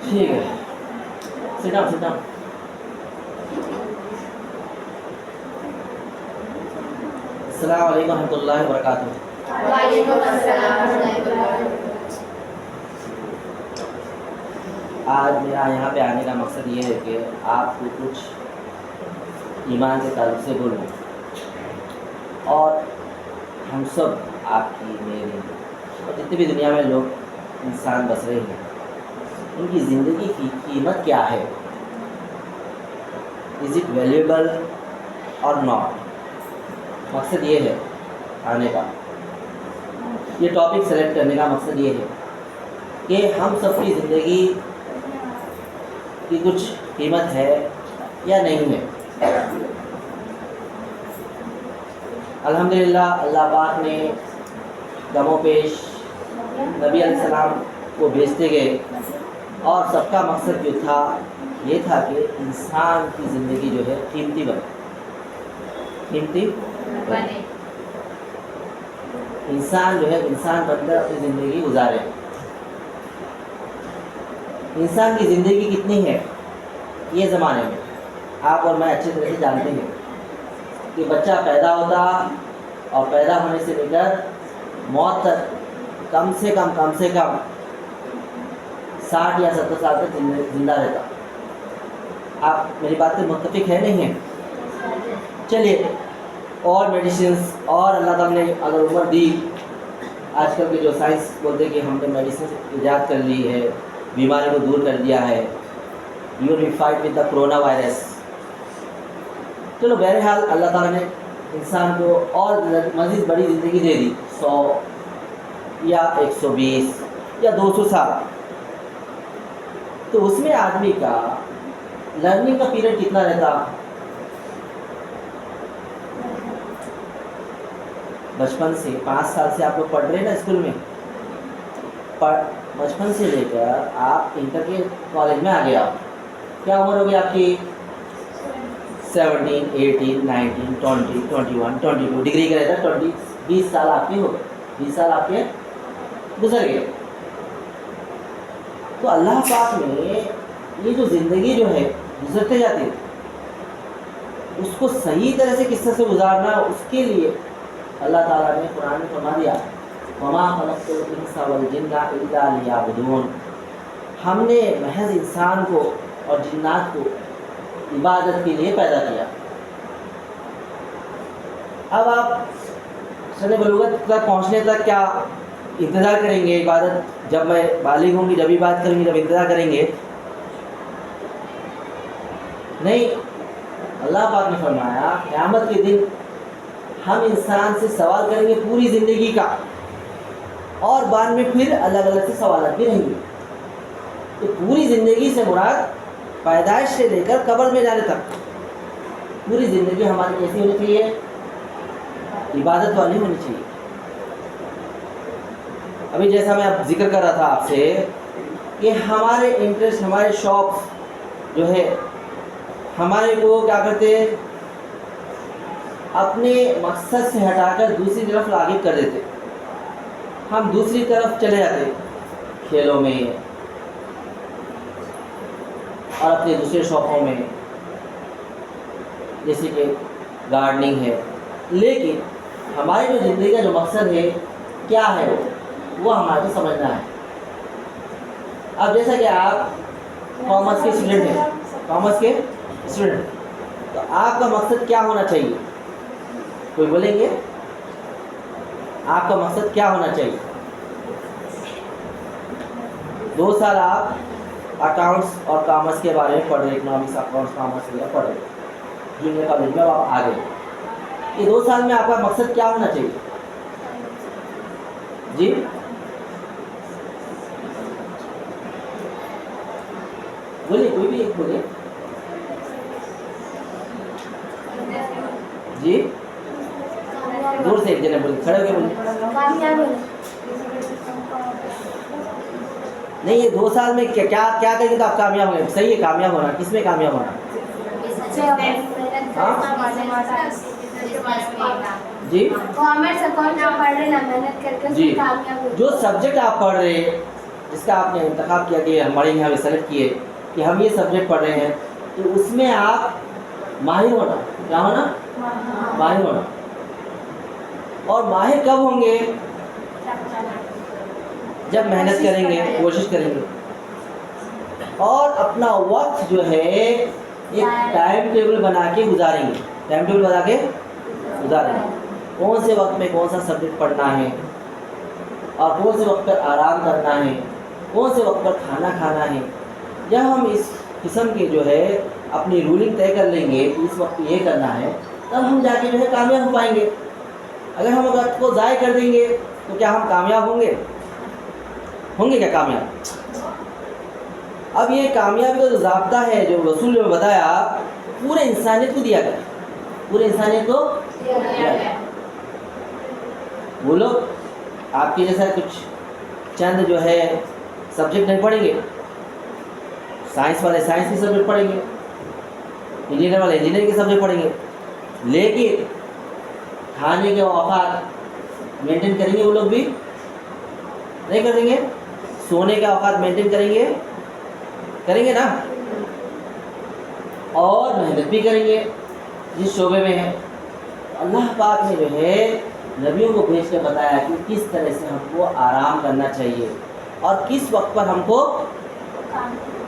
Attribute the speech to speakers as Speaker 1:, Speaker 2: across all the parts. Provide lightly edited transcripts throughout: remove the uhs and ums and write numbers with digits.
Speaker 1: ठीक है, sit down sit down. अस्सलाम वालेकुम रहमतुल्लाहि व बरकातुहू।
Speaker 2: वालेकुम अस्सलाम रहमतुल्लाहि व बरकातुहू।
Speaker 1: आज मेरा यहाँ पे आने का मकसद ये है कि आपको कुछ ईमान के ताल्लुक से बोलूँ और हम सब आपकी मेरी और जितने भी दुनिया में लोग इंसान बस रहे हैं उनकी ज़िंदगी की कीमत क्या है, इज़ इट वैल्यूएबल और नॉट। मकसद ये है आने का, ये टॉपिक सेलेक्ट करने का मकसद ये है कि हम सबकी ज़िंदगी की कुछ कीमत है या नहीं है। अल्हम्दुलिल्लाह अल्लाह पाक ने दमो पेश नबी अलैहिस्सलाम को भेजते गए और सबका मकसद जो था ये था कि इंसान की ज़िंदगी जो है कीमती बने, कीमती बने। इंसान जो है इंसान बनकर अपनी ज़िंदगी गुजारे। इंसान की ज़िंदगी कितनी है ये ज़माने में आप और मैं अच्छी तरह से जानते हैं कि बच्चा पैदा होता और पैदा होने से लेकर मौत तक कम से कम 60 या 70 साल तक जिंदा रहता। आप मेरी बात से मुत्तफिक है नहीं है? चलिए, और मेडिसिन्स और अल्लाह ताला ने अगर उम्र दी, आजकल के जो साइंस बोलते हैं कि हमने मेडिसिन ईजाद कर ली है, बीमारी को दूर कर दिया है, you will fight with the corona virus. चलो बहरहाल अल्लाह ताला ने इंसान को और मज़ीद बड़ी ज़िंदगी दे दी, 100 या 120 या 200 साल। तो उसमें आदमी का लर्निंग का पीरियड कितना रहता? बचपन से 5 साल से आप लोग पढ़ रहे हैं ना स्कूल में, बचपन से लेकर आप इंटर के कॉलेज में आ गए। आप क्या उम्र होगी आपकी? 17, 18, 19, 20, 21, 22 डिग्री का रहता है। 20 साल आपके हो गए, 20 साल आपके गुजर गए। तो अल्लाह पाक ने ये जो ज़िंदगी जो है गुजरते जाती है उसको सही तरह से किस तरह से गुजारना, उसके लिए अल्लाह ताला ने कुरान में फरमा दिया, वमा खलक़तुल इंसा वल जिन्ना इल्ला लियअबुदून। हमने महज इंसान को और जिन्नात को इबादत के लिए पैदा किया। अब आप सने बलूगत तक पहुँचने तक क्या इंतज़ार करेंगे? इबादत जब मैं बालिग होंगी जब इबादत करेंगे, जब इंतज़ार करेंगे? नहीं, अल्लाह पाक ने फरमाया क़यामत के दिन हम इंसान से सवाल करेंगे पूरी ज़िंदगी का, और बाद में फिर अलग अलग से सवाल भी रहेंगे। तो पूरी ज़िंदगी से मुराद पैदाइश से लेकर कब्र में जाने तक पूरी ज़िंदगी हमारी कैसी होनी चाहिए? इबादत वाली होनी चाहिए। अभी जैसा मैं अब जिक्र कर रहा था आपसे कि हमारे इंटरेस्ट, हमारे शौक़ जो है हमारे को क्या करते हैं, अपने मकसद से हटाकर दूसरी तरफ राग़िब कर देते। हम दूसरी तरफ चले जाते खेलों में और अपने दूसरे शौक़ों में, जैसे कि गार्डनिंग है। लेकिन हमारी जो ज़िंदगी का जो मकसद है क्या है वो हमारे को समझना है। अब जैसा कि आप कॉमर्स के स्टूडेंट हैं, कॉमर्स के स्टूडेंट, तो आपका मकसद क्या होना चाहिए? कोई बोलेंगे आपका मकसद क्या होना चाहिए? 2 साल आप अकाउंट्स और कॉमर्स के बारे में पढ़ रहे, इकोनॉमिक्स अकाउंट्स कॉमर्स वगैरह पढ़ रहे, जूनियर कॉलेज में आप आ गए। ये 2 साल में आपका मकसद क्या होना चाहिए जी? बोलिए, कोई भी एक बोलिए जी। दूर से एक जने बोलिए, खड़े होकर बोलिए। नहीं, ये 2 साल में क्या क्या क्या करेंगे तो आप कामयाब होंगे? सही है, कामयाब होना। किसमें कामयाब होना? हाँ जी,
Speaker 2: कॉमर्स अकाउंट जो पढ़ रहे ना, मेहनत करके
Speaker 1: जी,
Speaker 2: कामयाब हो।
Speaker 1: जो सब्जेक्ट आप पढ़ रहे, जिसका आपने इंतखाब किया कि हमारे यहाँ भी सेलेक्ट किए कि हम ये सब्जेक्ट पढ़ रहे हैं, तो उसमें आप माहिर होना, क्या होना, माहिर होना। और माहिर कब होंगे, जब मेहनत करेंगे, कोशिश करेंगे, और अपना वक्त जो है एक टाइम टेबल बना के गुजारेंगे, टाइम टेबल बना के गुजारेंगे, कौन से वक्त में कौन सा सब्जेक्ट पढ़ना है और कौन से वक्त पर आराम करना है, कौन से वक्त पर खाना खाना है। जब हम इस किस्म के जो है अपनी रूलिंग तय कर लेंगे कि इस वक्त ये करना है, तब हम जाके जो है कामयाब हो पाएंगे। अगर हम वक्त को ज़ाय कर देंगे तो क्या हम कामयाब होंगे, होंगे क्या कामयाब? अब ये कामयाबी का जो ज़ाब्ता है जो रसूल ने बताया, पूरे इंसानियत को दिया गया, पूरे इंसानियत को दिया गया। वो लोग आपके जैसा कुछ चंद जो है सब्जेक्ट नहीं पढ़ेंगे, साइंस वाले साइंस के सब्जेक्ट पढ़ेंगे, इंजीनियर वाले इंजीनियरिंग के सब्जेक्ट पढ़ेंगे, लेकिन खाने के औकात मेंटेन करेंगे वो लोग भी नहीं करेंगे, सोने के औकात मेंटेन करेंगे, करेंगे ना, और मेहनत भी करेंगे जिस शोबे में है। अल्लाह पाक ने जो है नबियों को भेज कर बताया कि किस तरह से हमको आराम करना चाहिए और किस वक्त पर हमको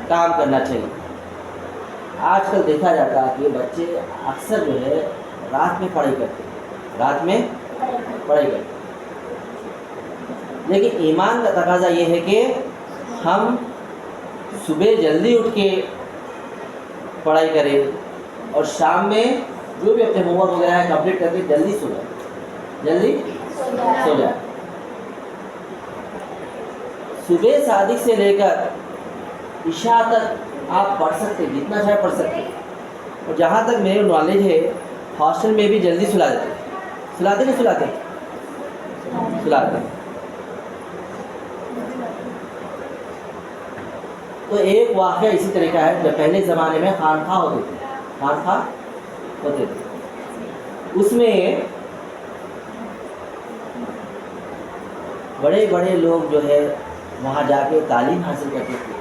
Speaker 1: काम करना चाहिए। आजकल देखा जाता है कि बच्चे अक्सर जो है रात में पढ़ाई करते हैं, रात में पढ़ाई करते हैं, लेकिन ईमान का तकाजा ये है कि हम सुबह जल्दी उठ के पढ़ाई करें और शाम में जो भी अपने होमवर्क वगैरह है कंप्लीट करके जल्दी सो जाए, जल्दी सो जाए। सुबह सादिक से लेकर इशा तक आप पढ़ सकते हैं, जितना चाहे पढ़ सकते हैं। और जहाँ तक मेरे नॉलेज है, हॉस्टल में भी जल्दी सुला देते, सुलाते नहीं सुलाते, सुलाते। तो एक वाक़या इसी तरह का है, जब पहले ज़माने में खानखा होते थे, खानखा होते थे, उसमें बड़े बड़े लोग जो है वहाँ जाके तालीम हासिल करते थे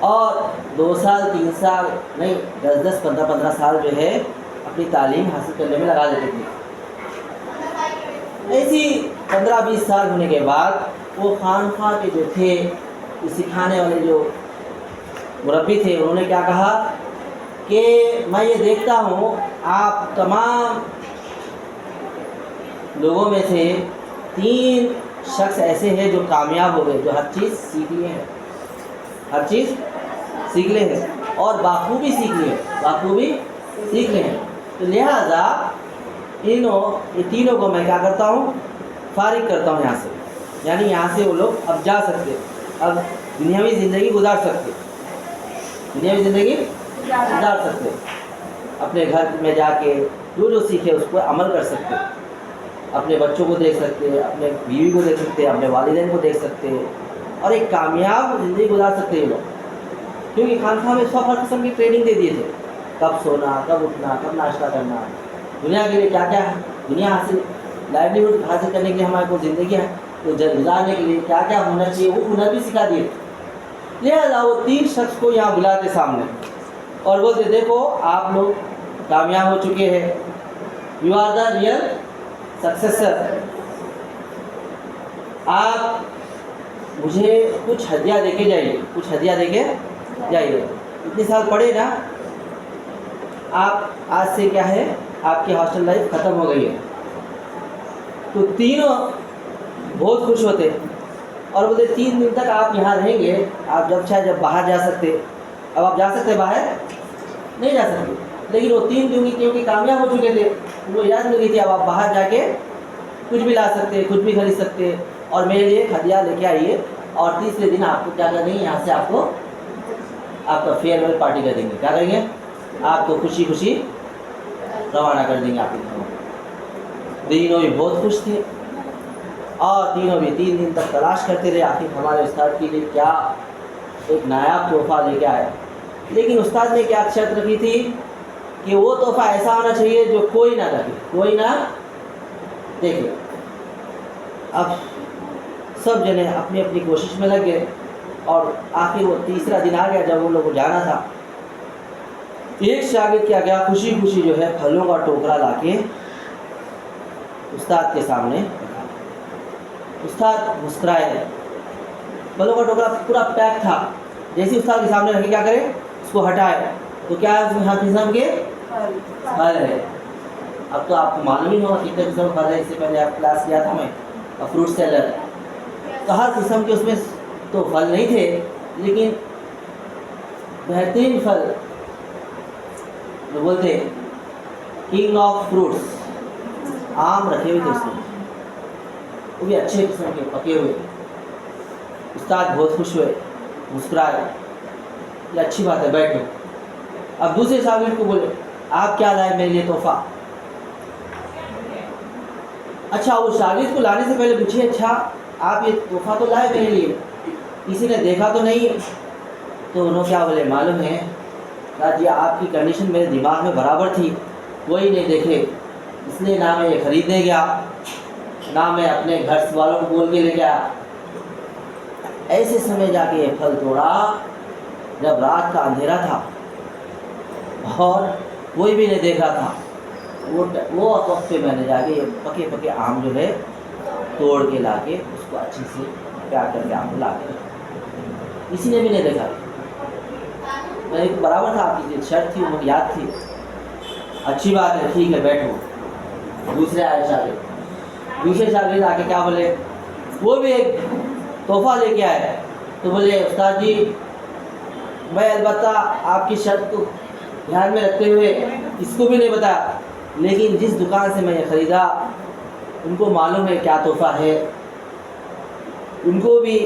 Speaker 1: और 2 साल 3 साल नहीं 10-10 15-15 साल जो है अपनी तालीम हासिल करने में लगा देते थे। ऐसी 15-20 साल होने के बाद वो खानखा के जो थे, सिखाने वाले जो मुरब्बी थे, उन्होंने क्या कहा कि मैं ये देखता हूँ आप तमाम लोगों में से 3 शख्स ऐसे हैं जो कामयाब हो गए, जो हर चीज़ सीख लिए हैं, हर चीज़ सीख ले हैं और बाखूबी सीख लिए हैं, बाखूबी सीख ले हैं। तो लिहाजा ये तीनों को मैं क्या करता हूँ, फारिग करता हूँ यहाँ से, यानी यहाँ से वो लोग अब जा सकते, अब दुनियावी ज़िंदगी गुजार सकते, दुनियावी ज़िंदगी गुजार सकते, अपने घर में जाके जो सीखे उसको अमल कर सकते, अपने बच्चों को देख सकते, अपने बीवी को देख सकते, अपने वालिदैन को देख सकते और एक कामयाब ज़िंदगी गुजार सकते ये लोग। क्योंकि खानखा में सब हर किस्म की ट्रेनिंग दे दिए थे, कब सोना, कब उठना, कब नाश्ता करना, दुनिया के लिए क्या क्या है, दुनिया हासिल लाइवलीहुड हासिल करने के लिए हमारे को ज़िंदगी है तो गुजारने के लिए क्या क्या होना चाहिए वो हुनर भी सिखा दिए। लिहाजा वो 3 शख्स को यहाँ बुलाते सामने और बोलते देखो आप लोग कामयाब हो चुके हैं, you are the real successor, आप मुझे कुछ हदिया देके जाइए, कुछ हदिया देके जाइए। इतने साल पढ़े ना आप, आज से क्या है आपकी हॉस्टल लाइफ ख़त्म हो गई है। तो तीनों बहुत खुश होते और बोलते 3 दिन तक आप यहाँ रहेंगे, आप जब चाहे जब बाहर जा सकते। अब आप जा सकते बाहर नहीं जा सकते, लेकिन वो 3 दिन क्योंकि कामयाब हो चुके थे, वो याद नहीं थी अब आप बाहर जाके कुछ भी ला सकते, कुछ भी खरीद सकते और मेरे लिए हदिया लेके आइए। और तीसरे दिन आपको क्या करेंगे, यहाँ से आपको आपका फेयरवेल पार्टी कर देंगे, क्या करेंगे, आपको खुशी खुशी रवाना कर देंगे आपके घर। तीनों भी बहुत खुश थे और तीनों भी 3 दिन तक तलाश करते रहे आखिर हमारे उस्ताद के लिए क्या एक नायाब तोहफ़ा लेके आया। लेकिन उस्ताद ने क्या शर्त रखी थी कि वो तोहफ़ा ऐसा होना चाहिए जो कोई ना रखे, कोई ना देखे। अब सब जने अपनी अपनी कोशिश में लग गए और आखिर वो तीसरा दिन आ गया जब वो लोग को जाना था। एक शागिर्द क्या गया, खुशी खुशी जो है फलों का टोकरा लाके उस्ताद के सामने रखा। उस्ताद मुस्कुराए, फलों का टोकरा पूरा पैक था। जैसे ही उस्ताद के सामने रखे क्या करे, उसको हटाए तो क्या है उसमें हर किस्म के फल है। अब तो आपको मालूम ही होगा कितने किस्म फल है, इससे पहले आप क्लास किया था मैं और फ्रूट सेलर, तो हर किस्म के उसमें तो फल नहीं थे, लेकिन बेहतरीन फल जो बोलते किंग ऑफ फ्रूट्स, आम रखे हुए थे उसमें, वो भी अच्छे किस्म के पके हुए। उस्ताद बहुत खुश हुए, मुस्कुराए, ये अच्छी बात है, बैठो। अब दूसरे शागिर्द को बोले, आप क्या लाए मेरे लिए तोहफा? अच्छा, वो शागिर्द को लाने से पहले पूछिए, अच्छा आप ये तोहफा तो लाए मेरे लिए, किसी ने देखा तो नहीं? तो उन्होंने क्या बोले, मालूम है जी आपकी कंडीशन मेरे दिमाग में बराबर थी, कोई नहीं देखे, इसलिए ना मैं ये खरीदने गया, ना मैं अपने घर वालों को बोल के ले गया। ऐसे समय जाके ये फल तोड़ा जब रात का अंधेरा था और कोई भी नहीं देखा था। वो वक्त पे मैंने जाके ये पके पके आम जो है तोड़ के लाके उसको अच्छे से प्यार करके आम ला के, किसी ने भी नहीं देखा। मेरे को बराबर था, आपकी शर्त थी, वो याद थी। अच्छी बात है, ठीक है, बैठो। दूसरे आए शागिर्द, दूसरे शागिर्द आके क्या बोले, वो भी एक तोहफा लेके आए। तो बोले, उस्ताद जी मैं अलबत्ता आपकी शर्त को ध्यान में रखते हुए इसको भी नहीं बताया, लेकिन जिस दुकान से मैं ये ख़रीदा उनको मालूम है क्या तोहफा है, उनको भी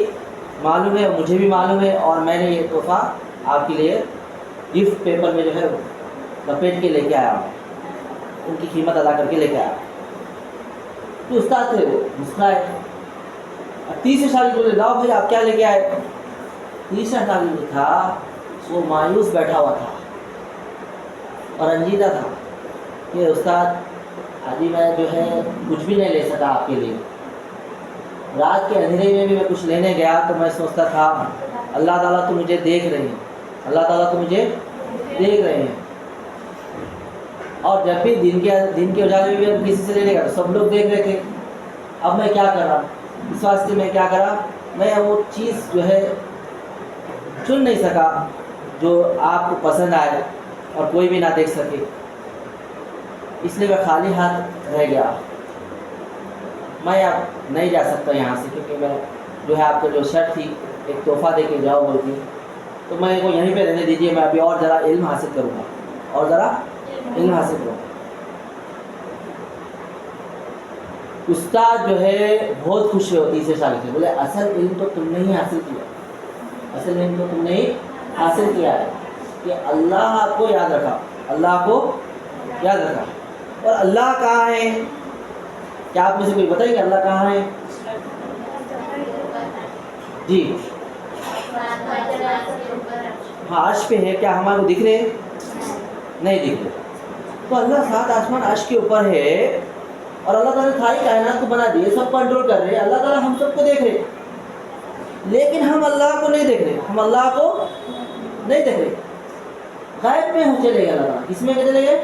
Speaker 1: मालूम है, मुझे भी मालूम है, और मैंने ये तोहफा आपके लिए गिफ्ट पेपर में जो है लपेट के लेके आया, उनकी कीमत अदा करके लेके आया। तो उस्ताद थे वो मुस्कुराए। तीसरे शागिर्द बोले, लाओ भाई आप क्या लेके आए? तीसरा शागिर्द था वो मायूस बैठा हुआ था और रंजीदा था कि उस्ताद अभी मैं जो है कुछ भी नहीं ले सका आपके लिए। रात के अंधेरे में भी मैं कुछ लेने गया तो मैं सोचता था अल्लाह ताला तो मुझे देख रहे हैं, अल्लाह ताला तो मुझे देख रहे हैं, और जब भी दिन के उजाले में भी हम किसी से लेने गया तो सब लोग देख रहे थे। अब मैं क्या कर रहा, इस वास्ते मैं क्या करा, मैं वो चीज़ जो है चुन नहीं सका जो आपको पसंद आए और कोई भी ना देख सके, इसलिए मैं खाली हाथ रह गया। मैं अब नहीं जा सकता यहाँ से, क्योंकि मैं जो है आपको जो शर्त थी एक तोहफा दे के जाओ बोलती, तो मैं को यहीं पे रहने दीजिए, मैं अभी और ज़रा इल्म हासिल करूँगा, और ज़रा इल्म हासिल करूँगा। उस्ताद जो है बहुत खुश है तीसरे शागिर्द से, बोले असल इल्म तो तुमने ही हासिल किया, असल इल्म तो तुमने ही हासिल किया है कि अल्लाह को याद रखा, अल्लाह को याद रखा। और अल्लाह कहाँ है? क्या आप में से कोई बताइए अल्लाह कहाँ है? जी हाँ, अर्श पे है। क्या हमारे को दिख रहे? नहीं दिख रहे। तो अल्लाह सात आसमान अर्श के ऊपर है और अल्लाह ताला ने सारी कायनात को बना दिए, सब कंट्रोल कर रहे हैं। अल्लाह ताला हम सबको देख रहे, लेकिन हम अल्लाह को नहीं देख रहे, हम अल्लाह को नहीं देख रहे। गायब में हम चले गए, अल्लाह ताला किसमें चले गए?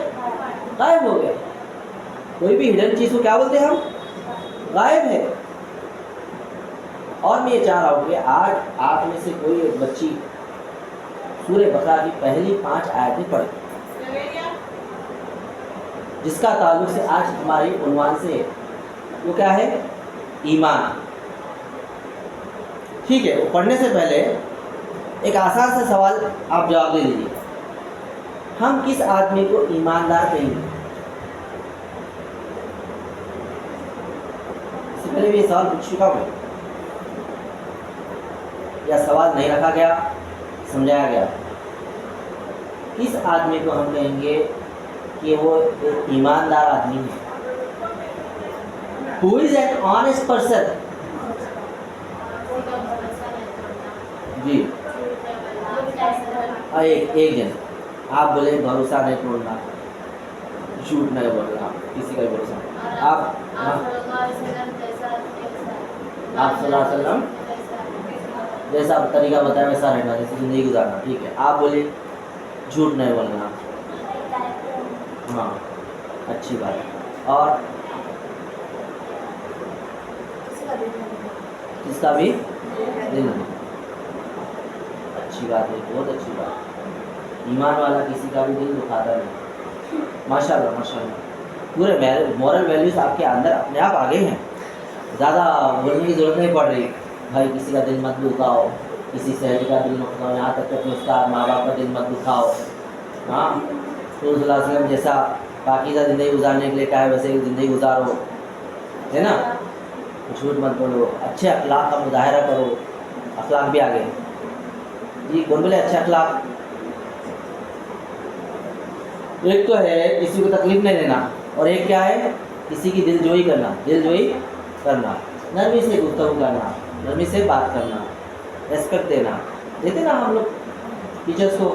Speaker 1: गायब हो गए। कोई भी हिडन चीज़ को क्या बोलते हैं हम? गायब है। और मैं ये चाह रहा हूँ कि आज आप में से कोई एक बच्ची सूरह बकरा की पहली 5 आयतें पढ़े, जिसका ताल्लुक से आज हमारी उन्वान से है। वो क्या है? ईमान। ठीक है, वो पढ़ने से पहले एक आसान सा सवाल आप जवाब दे दीजिए, हम किस आदमी को ईमानदार कहेंगे? इससे पहले भी ये सवाल पूछ चुका हूँ या सवाल नहीं रखा गया, समझाया गया? किस आदमी को हम कहेंगे कि वो एक ईमानदार आदमी है? Who is an honest person? जी एक जन आप बोले भरोसा नहीं तोड़ना, झूठ नहीं बोलना, किसी का भरोसा आप आप सल्लल्लाहु अलैहि वसल्लम जैसा तरीका बताया वैसा रहना, जैसे ज़िंदगी गुजारना। ठीक है, आप बोलिए झूठ नहीं बोलना। हाँ, अच्छी बात है। और किसका भी दिल नहीं, अच्छी बात है, बहुत अच्छी बात है। ईमान वाला किसी का भी दिल दुखाता नहीं। माशाल्लाह माशाल्लाह, पूरे मॉरल वैल्यूज आपके अंदर अपने आप आ गए हैं, ज़्यादा बोलने की ज़रूरत नहीं पड़ रही। भाई किसी का दिल मत दुखाओ, किसी सहेली का दिल मत दुखाओ, यहाँ तक कि अपने उस्ताद माँ बाप का दिल मत दुखाओ। हाँ, तो सल्लल्लाहु अलैहि वसल्लम जैसा पाकीज़ा ज़िंदगी गुजारने के लिए कहा है वैसे ही ज़िंदगी गुजारो, है ना। झूठ मत बोलो, अच्छे अखलाक का मुजाहरा करो। अखलाक भी आ गए जी, कौन बोले अच्छे अखलाक? एक तो है किसी को तकलीफ नहीं देना, और एक क्या है, किसी की दिलजोई करना, दिलजोई करना, नरमी से गुफ्तगू करना, नरमी से बात करना, रेस्पेक्ट देना। देते ना हम लोग टीचर्स को,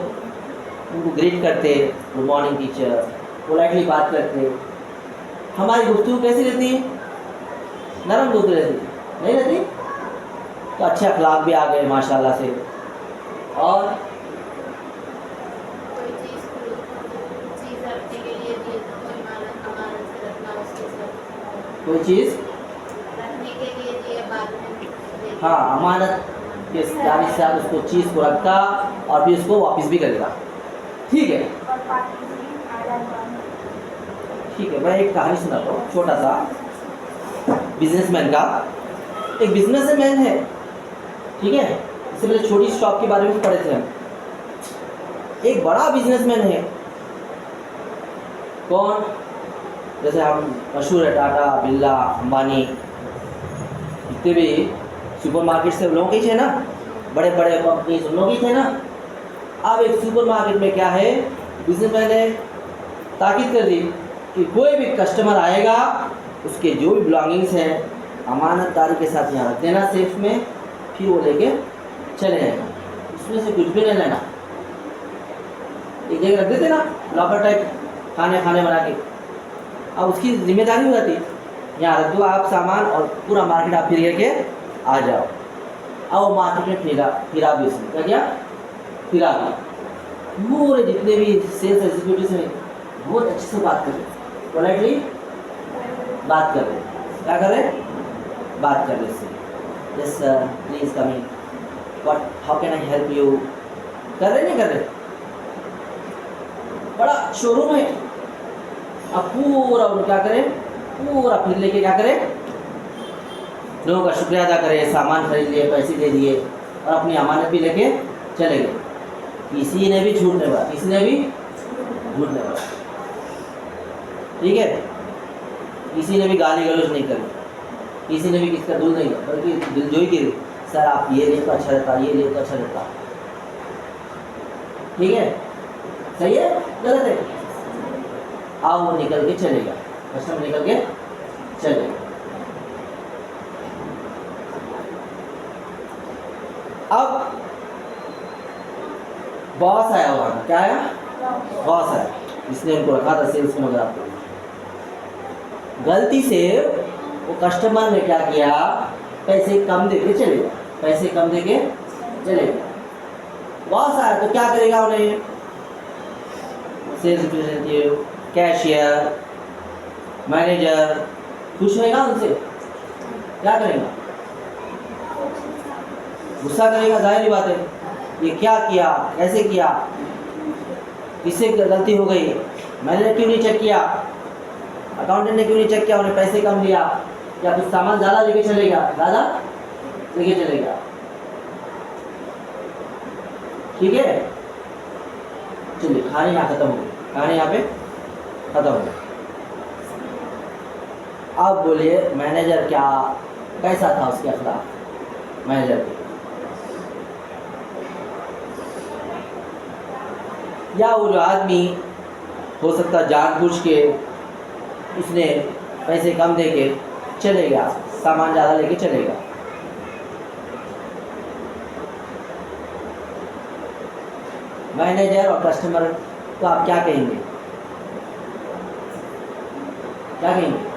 Speaker 1: उनको ग्रीट करते, गुड मॉर्निंग टीचर, पोलाइटली बात करते। हमारी गुफ्तगू कैसी रहती है? नरम गुफ्तगू रहती नहीं रहती? तो अच्छे अखलाक भी आ गए माशाल्लाह से। और
Speaker 2: कोई चीज़ रखने के लिए दिए तो कोई अमानत से रखना, उसके साथ
Speaker 1: कोई चीज़
Speaker 2: रखने के लिए दिए बाद में दे दिया।
Speaker 1: हाँ, अमानत के जानिब से आप उसको चीज़ को रखा और फिर उसको वापस भी करेगा। ठीक है, ठीक है। मैं एक कहानी सुनाता हूँ, छोटा सा बिजनेसमैन का। एक बिजनेसमैन है, ठीक है। इससे पहले छोटी शॉप के बारे में पढ़े थे हम। एक बड़ा बिजनेसमैन है, कौन? जैसे हम मशहूर है टाटा, बिरला, अंबानी, जितने भी सुपरमार्केट से लोगों के थे ना, बड़े बड़े कंपनीज उन लोग ही थे ना। अब एक सुपरमार्केट में क्या है, बिजनेसमैन ने ताकीद कर दी कि कोई भी कस्टमर आएगा उसके जो भी बिलोंगिंग्स हैं अमानतदारी के साथ यहाँ रख देना सेफ में, फिर वो लेके चले जाएगा, उसमें से कुछ भी नहीं लेना। एक जगह रख देते ना लॉकर टाइप, खाने बना के। अब उसकी जिम्मेदारी हो जाती, यहाँ रख दो आप सामान और पूरा मार्केट आप फिर के आ जाओ। अब वो मार्केट में फिरा भी उसने क्या किया, फिरा भी। पूरे जितने भी सेल्स एग्जीक्यूटिव हैं बहुत अच्छे से बात कर रहे, पोलाइटली बात कर रहे, क्या कर रहे, बात कर रहे इससे। Yes sir, please come in, what, how can I help you, कर रहे नहीं कर रहे। बड़ा शोरूम है, अब पूरा उन क्या करें, पूरा फिर लेके क्या करें, लोगों का शुक्रिया अदा करें, सामान खरीद लिए, पैसे दे दिए और अपनी अमानत भी लेके चले गए। किसी ने भी झूठ नहीं बोला, किसी ने भी झूठ नहीं बोला, ठीक है। किसी ने भी गाली गलौज नहीं करी, किसी ने भी किसका दिल नहीं किया, बल्कि दिलजोई की, सर आप ये ले तो अच्छा रहता, ये ले तो अच्छा रहता, ठीक है। सही है गलत है? आओ वो निकल के चलेगा, कस्टमर निकल के चलेगा। अब बॉस आया वहां, क्या आया, बॉस आया, इसने उनको रखा था सेल्स में। मगर आपको गलती से वो कस्टमर ने क्या किया, पैसे कम देके चलेगा, पैसे कम देके चलेगा। बॉस आया तो क्या करेगा, उन्हें सेल्स रिप्रेजेंटेटिव, कैशियर, मैनेजर खुश होएगा उनसे, क्या करेगा, गुस्सा करेगा, जाहिर ही बात है। ये क्या किया, कैसे किया, किससे गलती हो गई, मैनेजर क्यों नहीं चेक किया, अकाउंटेंट ने क्यों नहीं चेक किया, उन्हें पैसे कम दिया, या कुछ सामान ज़्यादा लेके चलेगा, ज़्यादा लेके चलेगा, ठीक है। चलिए कहानी यहाँ खत्म हो गई, कहानी यहाँ पे खत्म हो गई। अब बोलिए मैनेजर क्या, कैसा था उसके अखलाक मैनेजर के, या वो जो आदमी हो सकता जानबूझ के उसने पैसे कम दे के चले गया, सामान ज़्यादा लेके चलेगा। मैनेजर और कस्टमर को आप क्या कहेंगे, क्या कहेंगे?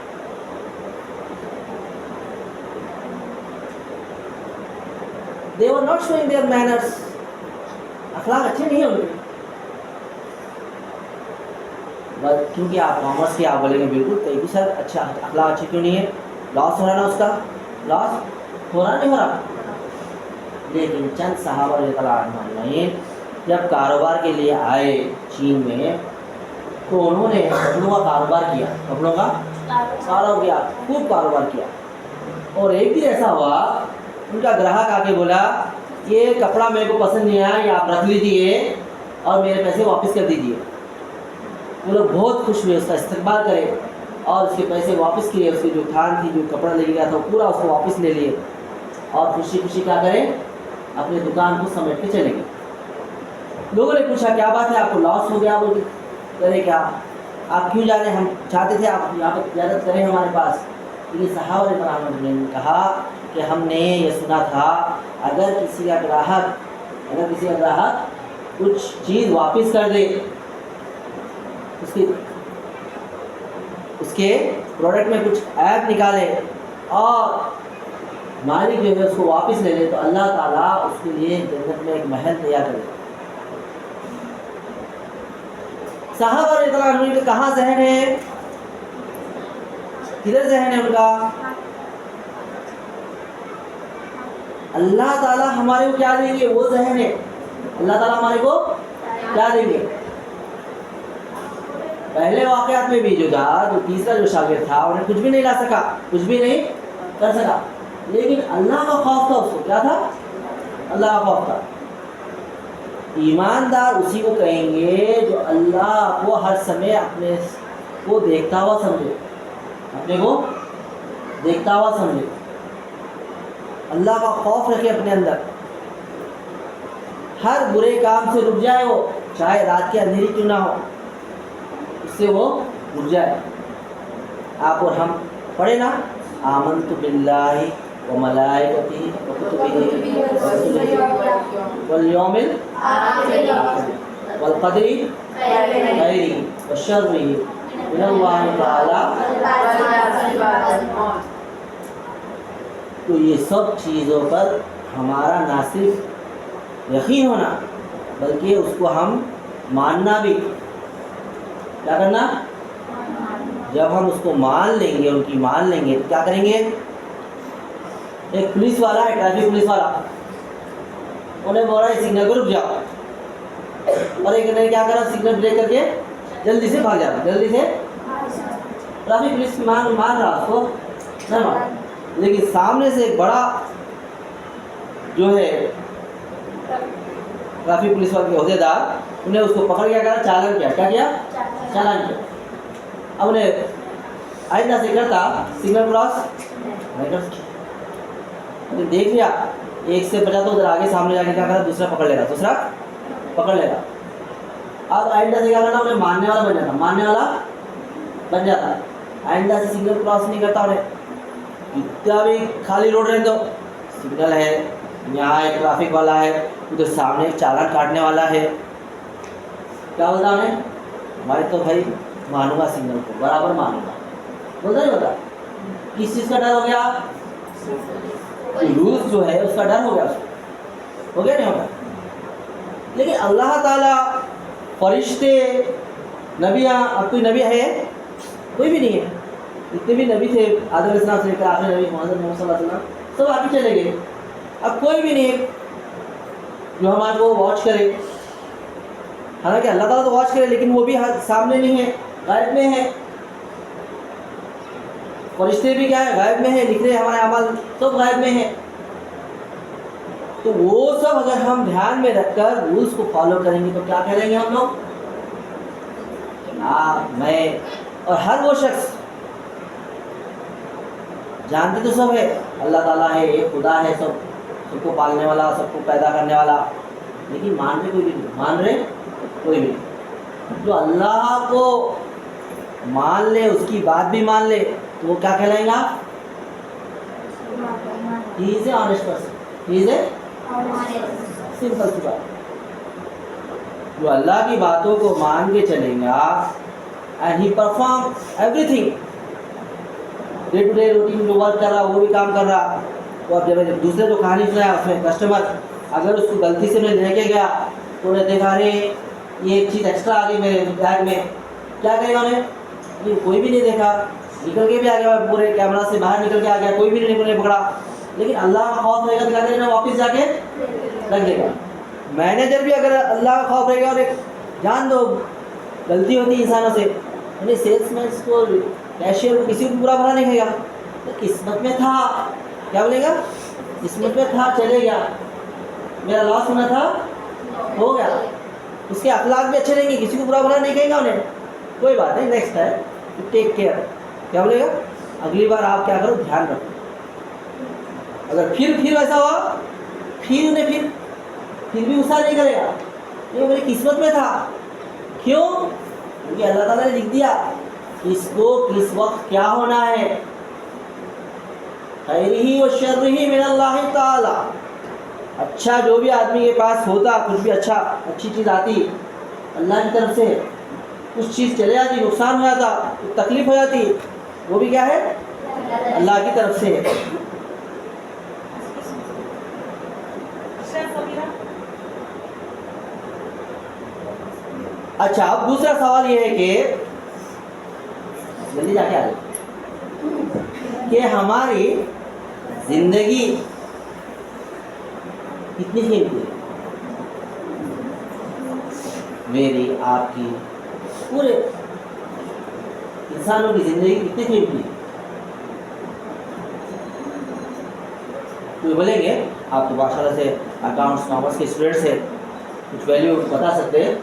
Speaker 1: They were not showing their manners, अखलाक अच्छे नहीं है उनके। बस क्योंकि आप कॉमर्स के आप बोलेंगे बिल्कुल कहीं भी सर अच्छा अखलाक अच्छे क्यों नहीं है, लॉस हो रहा ना उसका, लॉस हो रहा नहीं हो रहा। लेकिन चंद सहाबा रज़ियल्लाहु अन्हुम जब कारोबार के लिए आए चीन में तो उन्होंने कपड़ों का कारोबार किया, कपड़ों का कारोबार किया, खूब कारोबार किया। और एक दिन ऐसा हुआ उनका ग्राहक आके बोला ये कपड़ा मेरे को पसंद नहीं आया, ये आप रख लीजिए और मेरे पैसे वापस कर दीजिए। वो लोग बहुत खुश हुए, उसका इस्तकबाल करे और उसके पैसे वापस किए, उसकी जो थान थी जो कपड़ा ले गया था वो पूरा उसको वापस ले लिए और खुशी खुशी क्या करें अपनी दुकान को समेट के चले गए। लोगों ने पूछा क्या बात है, आपको लॉस हो गया? बोल करे क्या, आप क्यों जा रहे हैं, हम चाहते थे आप यहाँ पर इजाज़त करें हमारे पास। लेकिन सहाबा रज़ियल्लाहु अन्हुम ने कहा कि हमने ये सुना था अगर किसी का ग्राहक कुछ चीज़ वापस कर दे, उसके प्रोडक्ट में कुछ ऐप निकाले और मालिक जो है उसको वापस ले ले तो अल्लाह ताला उसके लिए जन्नत में एक महल तैयार करे। सहाबा रज़ियल्लाहु अन्हुम का कहाँ ज़हन है, किधर ज़हन है उनका? अल्लाह ताला हमारे को क्या देंगे वो ज़हन है, अल्लाह ताला हमारे को क्या देंगे। पहले वाक़यात में भी जो तीसरा जो शागिर्द था उन्हें कुछ भी नहीं ला सका, कुछ भी नहीं कर सका, लेकिन अल्लाह का खौफ था उसको, क्या था? अल्लाह का खौफ था। ईमानदार उसी को कहेंगे जो अल्लाह को हर समय अपने को देखता हुआ समझे, अपने को देखता हुआ समझे, अल्लाह का खौफ रखे अपने अंदर, हर बुरे काम से रुक जाए वो, चाहे रात की अंधेरी क्यों ना हो, उससे वो रुक जाए। आप और हम पढ़े ना आमन्तु बिल्लाहि व मलाइकतिही व कुतुबिही व रुसुलिही वल यौमिल आखिर वल क़दरी खैरिही व शर्रिही मिनल्लाहि तआला। तो ये सब चीज़ों पर हमारा ना सिर्फ यकीन होना बल्कि उसको हम मानना भी, क्या करना? जब हम उसको मान लेंगे, उनकी मान लेंगे तो क्या करेंगे? एक पुलिस वाला है, ट्रैफिक पुलिस वाला, उन्हें बोला है सिग्नल को रुक जाओ और एक ने क्या करा सिग्नल ब्रेक करके जल्दी से भाग जाता, जल्दी से ट्रैफिक पुलिस मान रहा उसको नहीं मान, लेकिन सामने से एक बड़ा जो है ट्रैफिक पुलिस वाले के अहदेदार उन्हें उसको पकड़ के करा चालान किया, क्या किया? चालान किया। अब उन्हें आइंदा से करता सिग्नल क्रॉस नहीं कर सकता, देख लिया एक से बचा तो उधर आगे सामने जाके क्या करा दूसरा पकड़ लेगा, दूसरा पकड़ लेगा। अब आइंदा से क्या करना, उन्हें मानने वाला बन जाता, मानने वाला बन जाता, आइंदा से सिग्नल क्रॉस नहीं करता। उन्हें इतना भी खाली रोड रहने दो, सिग्नल है, यहाँ एक ट्रैफिक वाला है, उधर सामने एक चालान काटने वाला है, क्या बोलता उन्हें? हमारे तो भाई मानूंगा सिग्नल को, बराबर मानूंगा, बोलता नहीं होता। किस चीज़ का डर हो गया? रूल्स जो है उसका डर हो गया, उसको हो गया नहीं होगा। लेकिन अल्लाह ताला फरिश्ते नबियाँ, अब कोई नबी है? कोई भी नहीं है। जितने भी नबी थे आदम अलैहिस्सलाम से लेकर आखिरी नबी मोहम्मद सल्लल्लाहु अलैहि वसल्लम सब आगे चले गए। अब कोई भी नहीं है जो हमारे को वॉच करे। हालांकि अल्लाह ताला तो वॉच करे लेकिन वो भी सामने नहीं है, गायब में है। फरिश्ते भी क्या है? गायब में है, लिख रहे हमारे अमल सब गायब में है। तो वो सब अगर हम ध्यान में रखकर रूल्स को फॉलो करेंगे तो क्या करेंगे हम लोग? आप, मैं और हर वो शख्स जानते तो सब है अल्लाह ताला है, एक खुदा है, सबको पालने वाला, सबको पैदा करने वाला, लेकिन मान रहे कोई भी नहीं, मान रहे कोई भी नहीं। जो अल्लाह को मान ले, उसकी बात भी मान ले तो वो क्या कहलाएगा? He is a honest person, he is a simple सी बात। जो अल्लाह की बातों को मान के चलेगा and he perform everything, day to day routine जो वर्क कर रहा वो भी काम कर रहा, वो अब जब दूसरे जो कहानी सुनाया उसमें कस्टमर अगर उसको गलती से मैं लेके गया तो उन्हें देखा अरे ये एक चीज़ एक्स्ट्रा आ गई मेरे बैग में, क्या करेगा उन्हें? ये कोई भी नहीं देखा, निकल के भी आ गया, पूरे कैमरा से बाहर निकल के आ गया, कोई भी नहीं पकड़ा। लेकिन अल्लाह का खौफ रहेगा तो क्या करेगा? वापस जाके रख देगा। मैनेजर भी अगर अल्लाह का खौफ रहेगा और एक जान दो गलती होती है इंसानों से, यानी सेल्समैन को कैशियर को किसी को बुरा भला नहीं कहेगा, तो किस्मत में था, क्या बोलेगा? किस्मत में था, चले गया, मेरा लॉस होना था, हो गया। उसके अखलाक भी अच्छे रहेंगे, किसी को बुरा भला नहीं कहेगा उन्हें, कोई बात नहीं, नेक्स्ट टाइम टेक केयर, क्या बोलेगा? अगली बार आप क्या करो, ध्यान रखो। अगर फिर वैसा हुआ, फिर उन्हें फिर भी गुस्सा नहीं करेगा, ये मेरी किस्मत में था। क्यों? क्योंकि अल्लाह ताला ने लिख दिया इसको किस वक्त क्या होना है। खैरिही व शर्रिही मिनल्लाहि ताला, अच्छा जो भी आदमी के पास होता, कुछ भी अच्छी चीज़ आती अल्लाह की तरफ से, कुछ चीज़ चले जाती, नुकसान हो जाता, तकलीफ हो जाती, वो भी क्या है? अल्लाह की तरफ से। अच्छा, अब दूसरा सवाल ये है कि जल्दी जाके आ जाए कि हमारी जिंदगी कितनी कीमती है? मेरी, आपकी, पूरे इंसानों की जिंदगी कितनी कीमती है? तो बोलेंगे आप तो माशाल्लाह से अकाउंट्स कॉमर्स के स्टूडेंट से कुछ वैल्यू बता सकते हैं,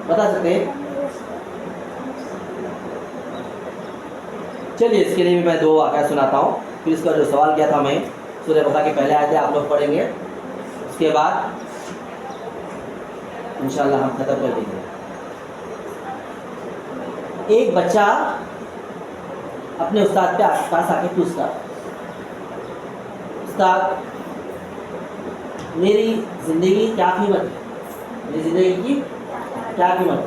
Speaker 1: बता सकते हैं? चलिए इसके लिए भी मैं 2 वाक़या सुनाता हूँ, फिर इसका जो सवाल किया था मैं सूरह बकरा के पहले आयतें आप लोग पढ़ेंगे, उसके बाद इंशाल्लाह हम ख़त्म कर देंगे। एक बच्चा अपने उस्ताद के पास आके पूछता, उस्ताद मेरी ज़िंदगी क्या कीमत है? मेरी ज़िंदगी की क्या कीमत?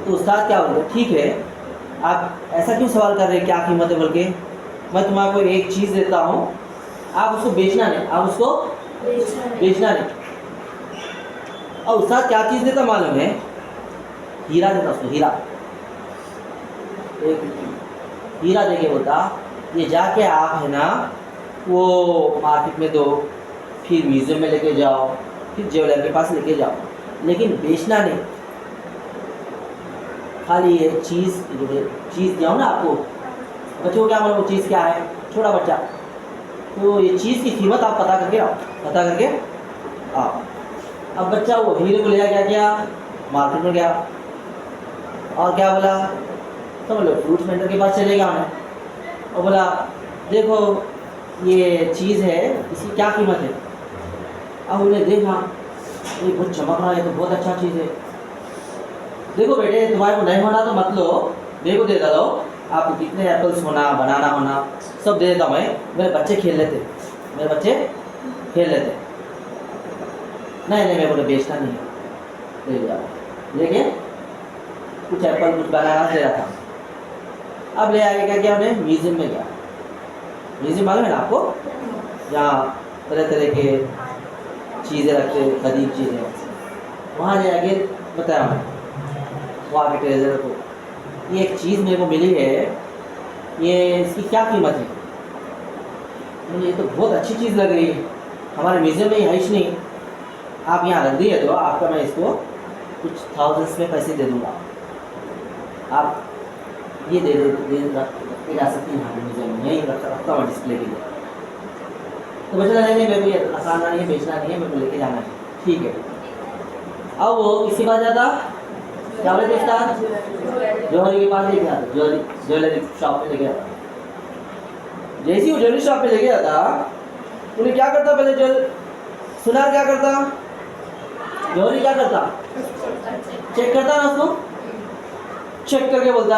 Speaker 1: तो उस्ताद क्या बोलते? ठीक है, आप ऐसा क्यों सवाल कर रहे हैं क्या कीमत है? बल्कि मैं तुम्हारे को एक चीज़ देता हूँ, आप उसको बेचना नहीं, आप उसको बेचना नहीं। और उस्ताद क्या चीज़ देता मालूम है? हीरा देता उसको, हीरा। एक हीरा दे के बोलता ये जाके आप है ना वो मार्केट में दो, फिर म्यूज़ियम में लेके जाओ, फिर ज्वेलर के पास लेके जाओ, लेकिन बेचना नहीं। खाली ये चीज़ दिया ना आपको, बच्चों को क्या मालूम वो चीज़ क्या है? छोटा बच्चा, तो ये चीज़ की कीमत आप पता करके आओ। अब बच्चा वो हीरे को ले गया मार्केट में गया, और क्या बोला? समझ लो फ्रूट्स वेंडर के पास चले गया उन्हें और बोला देखो ये चीज़ है, इसकी क्या कीमत है? अब उन्हें देखा ये बहुत चमक रहा है, तो बहुत अच्छा चीज़ है। देखो बेटे तुम्हारे को नहीं होना तो मत लो, मेरे को दे दो, आपको कितने एप्पल्स होना, बनाना होना, सब दे देता हूँ मैं, मेरे बच्चे खेल लेते। नहीं मेरे को बेचना नहीं है, ले जाओ। लेके कुछ एप्पल कुछ बनाना दे रहा था। अब ले आगे क्या किया उन्हें? म्यूज़ियम में गया। म्यूज़ियम मालूम है ना आपको, जहाँ तरह तरह के चीज़ें रखते, कदीम चीज़ें, वहाँ ले आके बताया उन्हें, वहाँ के ट्रेजर को ये एक चीज़ मेरे को मिली है, ये इसकी क्या कीमत है? मुझे ये तो बहुत अच्छी चीज़ लग रही है, हमारे म्यूज़ियम में है ही नहीं, आप यहाँ रख दिए तो आपका मैं इसको कुछ थाउजेंड्स में पैसे दे दूँगा, आप ये दे जा सकती हैं यहाँ म्यूज़ियम में, यहीं रखता हूँ डिस्प्ले के लिए। तो बच्चा नहीं मेरे को ये आसाना नहीं है, बेचना नहीं है, मेरे को लेके जाना है। ठीक है, अब वो किसी बात जाता क्या बोले उस्ताद? जौहरी के पास लेके आता, ज्वेलरी शॉप पे लेके आता। जैसे ही वो ज्वेलरी शॉप पे लेके आता, उन्हें क्या करता? पहले सुनार क्या करता? जौहरी क्या करता? चेक करता ना उसको, चेक करके बोलता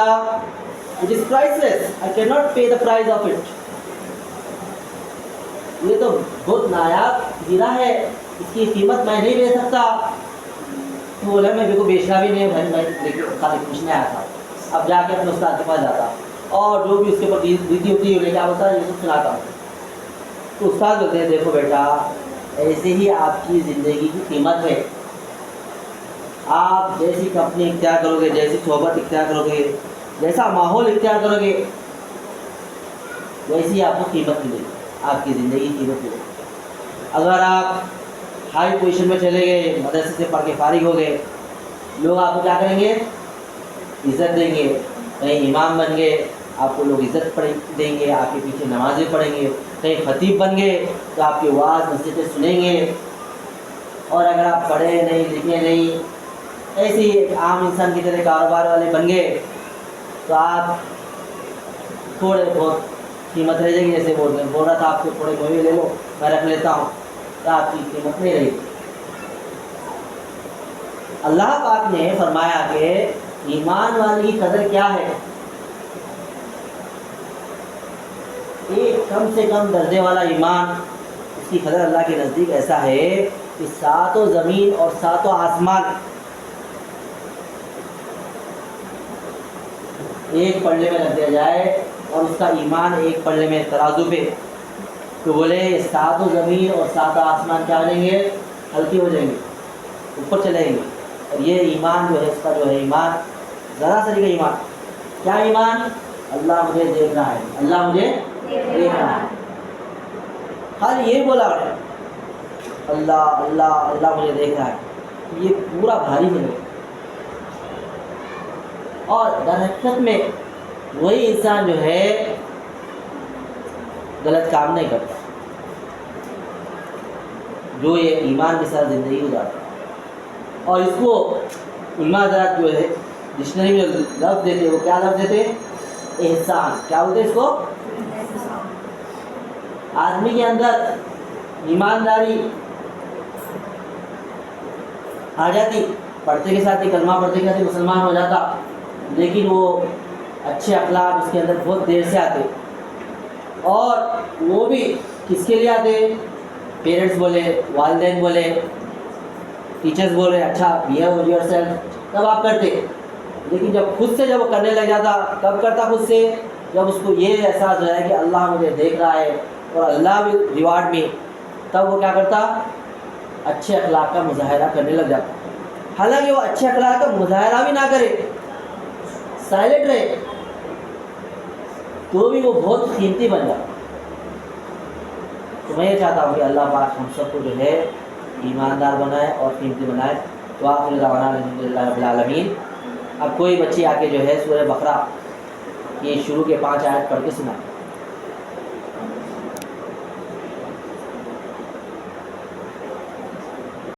Speaker 1: it is priceless, I can not पे द प्राइस ऑफ इट। ये तो बहुत नायाब हीरा है, इसकी कीमत मैं नहीं दे सकता। तो बोला मेरे को बेचना भी नहीं है भाई, मैं खाली पूछने आया था। अब जाके अपने उस्ताद के पास जाता और जो भी उसके ऊपर बीती होती है क्या बोलता है, ये सब सुनाता हूँ। तो उस्ताद बोलते हैं देखो बेटा, ऐसे ही आपकी ज़िंदगी की कीमत है। आप जैसी कंपनी इख्तियार करोगे, जैसी सोहबत इख्तियार करोगे, जैसा माहौल इख्तियार करोगे, वैसी आपको कीमत मिलेगी, आपकी ज़िंदगी की कीमत मिलेगी। अगर आप हाई पोजीशन में चले गए, मदरसे से पढ़ के फारिग हो गए, लोग आपको क्या करेंगे, इज़्ज़त देंगे। कहीं इमाम बन गए, आपको लोग इज़्ज़त देंगे, आपके पीछे नमाज़ें पढ़ेंगे। कहीं खतीब बन गए तो आपकी वाज़ मस्जिद में सुनेंगे। और अगर आप पढ़े नहीं, लिखे नहीं, ऐसे ही आम इंसान की तरह कारोबार वाले बन गए तो आप थोड़े बहुत कीमत रह जाएगी। जैसे बोल रहा था आपको थोड़े मोहब्बत ले लो, मैं रख लेता हूँ, तो आपकी कीमत नहीं रहेगी। अल्लाह पाक ने फरमाया कि ईमान वाले की कदर क्या है। एक कम से कम दर्जे वाला ईमान, उसकी कदर अल्लाह के नज़दीक ऐसा है कि सातों ज़मीन और सातों आसमान एक पल्ले में रख दिया जाए और उसका ईमान एक पल्ले में तराजू पे, तो बोले सातों ज़मीन और सातों आसमान क्या बनेंगे, हल्के हो जाएंगे, ऊपर चले जाएंगे। और ये ईमान जो है, इसका जो है ईमान, ज़रा सरी का ईमान, क्या ईमान, अल्लाह मुझे देख रहा है, अल्लाह मुझे देख रहा है। खाली ये बोला अल्लाह अल्लाह अल्लाह मुझे देख रहा है, ये पूरा भारी है। और दर हकीकत में वही इंसान जो है गलत काम नहीं करता, जो ये ईमान के साथ ज़िंदगी गुजारता है। और इसको उलमा हज़रात जो है डिक्शनरी में लफ्ज़ देते, वो क्या लफ्ज़ देते, एहसान। क्या बोलते हैं इसको, आदमी के अंदर ईमानदारी आ जाती, पढ़ते के साथ ही, कलमा पढ़ते के साथ ही मुसलमान हो जाता, लेकिन वो अच्छे अखलाक उसके अंदर बहुत देर से आते। और वो भी किसके लिए आते, पेरेंट्स बोले, वालिदैन बोले, टीचर्स बोले अच्छा बिहेव योरसेल्फ, तब आप करते। लेकिन जब खुद से जब वो करने लग जाता, कब करता खुद से, जब उसको ये एहसास हो जाए कि अल्लाह मुझे देख रहा है और अल्लाह भी रिवार्ड में, तब वो क्या करता, अच्छे अखलाक का मुजाहरा करने लग जाता। हालांकि वो अच्छे अखलाक का मुजाहरा भी ना करे, साइलेंट रहे, तो भी वो बहुत कीमती बन जाता। तो मैं ये चाहता हूँ कि अल्लाह पाक हम सबको जो है ईमानदार बनाए और कीमती बनाए। तो अल्हम्दुलिल्लाह। अब कोई बच्ची आके जो है सूरह बकरा ये शुरू के 5 आयत पढ़ के सुनाए।